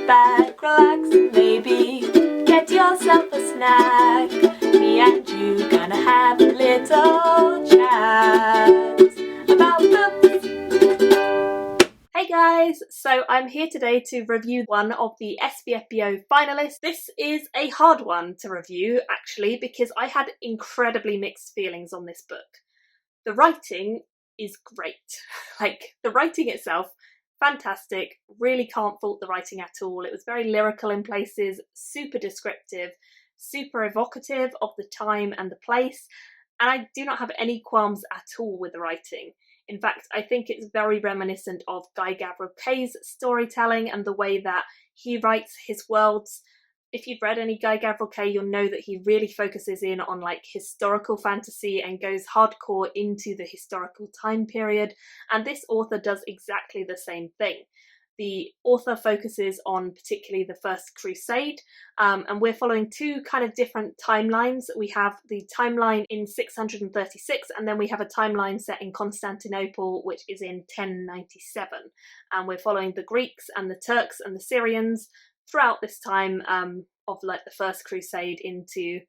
back, relax, and maybe get yourself a snack. Me and you gonna have a little chat about books. Hey guys, so I'm here today to review one of the SPFBO finalists. This is a hard one to review actually because I had incredibly mixed feelings on this book. The writing is great. The writing itself, fantastic, really can't fault the writing at all. It was very lyrical in places, super descriptive, super evocative of the time and the place, and I do not have any qualms at all with the writing. In fact, I think it's very reminiscent of Guy Gavriel Kay's storytelling and the way that he writes his worlds. If you've read any Guy Gavriel Kay, you'll know that he really focuses in on historical fantasy and goes hardcore into the historical time period, and this author does exactly the same thing. The author focuses on particularly the First Crusade, and we're following two kind of different timelines. We have the timeline in 636, and then we have a timeline set in Constantinople, which is in 1097. And we're following the Greeks and the Turks and the Syrians throughout this time of the First Crusade into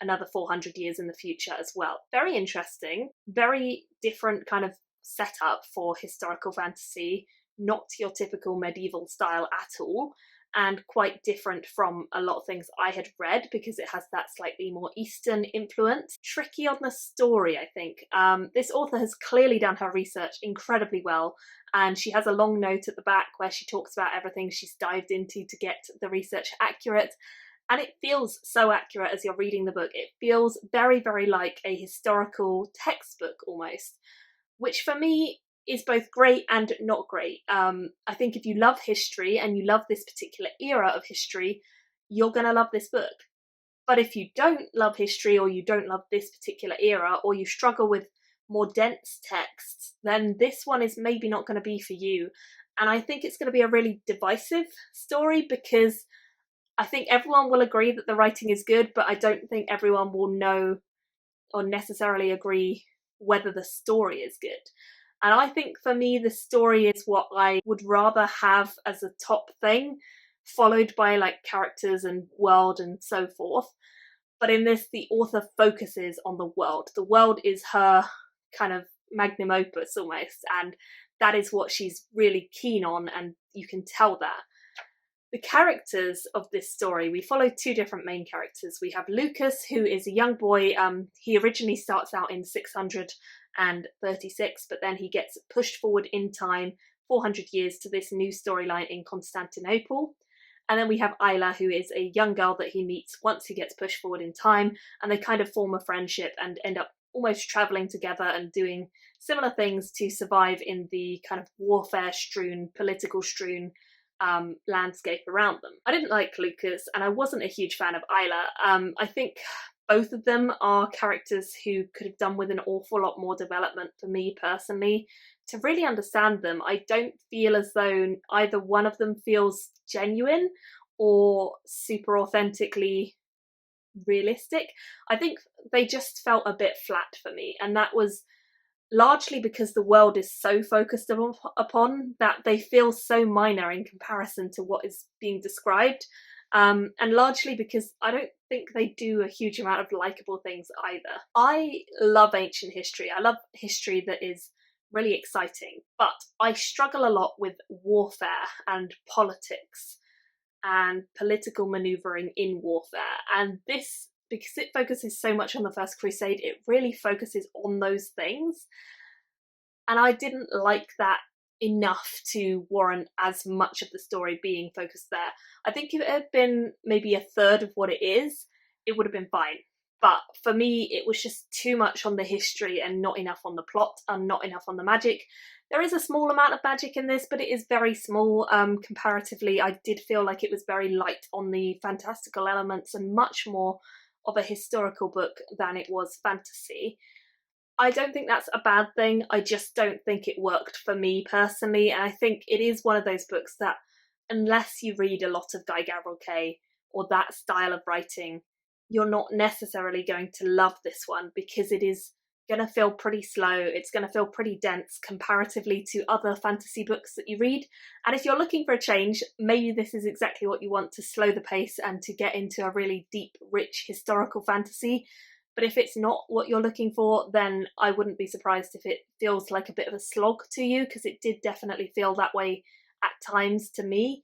another 400 years in the future as well. Very interesting, very different kind of setup for historical fantasy. Not your typical medieval style at all, and quite different from a lot of things I had read because it has that slightly more Eastern influence. Tricky on the story, I think. This author has clearly done her research incredibly well, and she has a long note at the back where she talks about everything she's dived into to get the research accurate. And it feels so accurate as you're reading the book. It feels very, very like a historical textbook almost, which for me is both great and not great. I think if you love history and you love this particular era of history, you're going to love this book. But if you don't love history, or you don't love this particular era, or you struggle with more dense texts, then this one is maybe not going to be for you. And I think it's going to be a really divisive story because I think everyone will agree that the writing is good, but I don't think everyone will know or necessarily agree whether the story is good. And I think for me, the story is what I would rather have as a top thing, followed by characters and world and so forth. But in this, the author focuses on the world. The world is her kind of magnum opus almost, and that is what she's really keen on, and you can tell that. The characters of this story, we follow two different main characters. We have Lucas, who is a young boy. He originally starts out in 636, but then he gets pushed forward in time 400 years to this new storyline in Constantinople. And then we have Isla, who is a young girl that he meets once he gets pushed forward in time, and they kind of form a friendship and end up almost travelling together and doing similar things to survive in the kind of warfare-strewn, political-strewn landscape around them. I didn't like Lucas, and I wasn't a huge fan of Isla. I think both of them are characters who could have done with an awful lot more development for me personally to really understand them. I don't feel as though either one of them feels genuine or super authentically realistic. I think they just felt a bit flat for me, and that was largely because the world is so focused upon that they feel so minor in comparison to what is being described. And largely because I don't think they do a huge amount of likeable things either. I love ancient history. I love history that is really exciting, but I struggle a lot with warfare and politics and political manoeuvring in warfare. And this, because it focuses so much on the First Crusade, it really focuses on those things. And I didn't like that enough to warrant as much of the story being focused there. I think if it had been maybe a third of what it is, it would have been fine. But for me, it was just too much on the history and not enough on the plot and not enough on the magic. There is a small amount of magic in this, but it is very small comparatively. I did feel like it was very light on the fantastical elements and much more of a historical book than it was fantasy. I don't think that's a bad thing. I just don't think it worked for me personally. And I think it is one of those books that, unless you read a lot of Guy Gavriel Kay or that style of writing, you're not necessarily going to love this one because it is going to feel pretty slow. It's going to feel pretty dense comparatively to other fantasy books that you read. And if you're looking for a change, maybe this is exactly what you want, to slow the pace and to get into a really deep, rich historical fantasy. But if it's not what you're looking for, then I wouldn't be surprised if it feels like a bit of a slog to you, because it did definitely feel that way at times to me.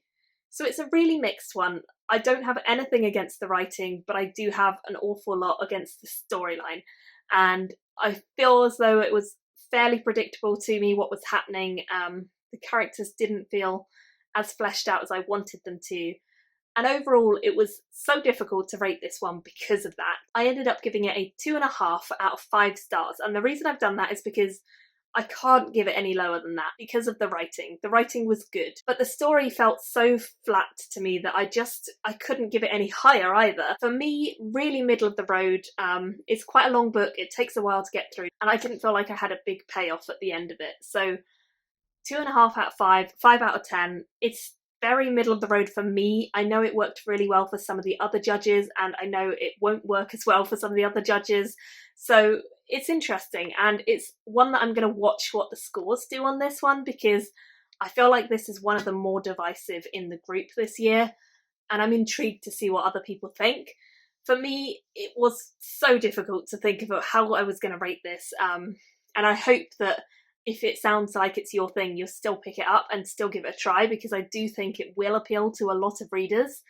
So it's a really mixed one. I don't have anything against the writing, but I do have an awful lot against the storyline. And I feel as though it was fairly predictable to me what was happening. The characters didn't feel as fleshed out as I wanted them to. And overall, it was so difficult to rate this one because of that. I ended up giving it a 2.5 out of 5 stars. And the reason I've done that is because I can't give it any lower than that because of the writing. The writing was good, but the story felt so flat to me that I couldn't give it any higher either. For me, really middle of the road. It's quite a long book. It takes a while to get through, and I didn't feel like I had a big payoff at the end of it. So 2.5 out of 5, 5 out of 10. It's very middle of the road for me. I know it worked really well for some of the other judges, and I know it won't work as well for some of the other judges. So it's interesting, and it's one that I'm going to watch what the scores do on this one, because I feel like this is one of the more divisive in the group this year, and I'm intrigued to see what other people think. For me, it was so difficult to think about how I was going to rate this, and I hope that if it sounds like it's your thing, you'll still pick it up and still give it a try, because I do think it will appeal to a lot of readers.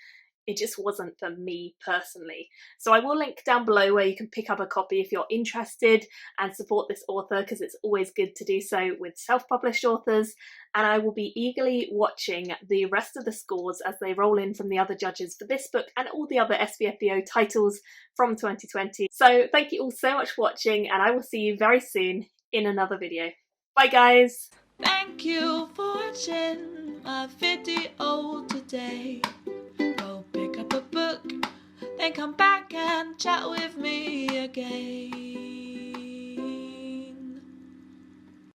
It just wasn't for me personally. So I will link down below where you can pick up a copy if you're interested and support this author, because it's always good to do so with self-published authors. And I will be eagerly watching the rest of the scores as they roll in from the other judges for this book and all the other SPFBO titles from 2020. So thank you all so much for watching, and I will see you very soon in another video. Bye guys! Thank you for watching my video today. Go pick up a book, then come back and chat with me again.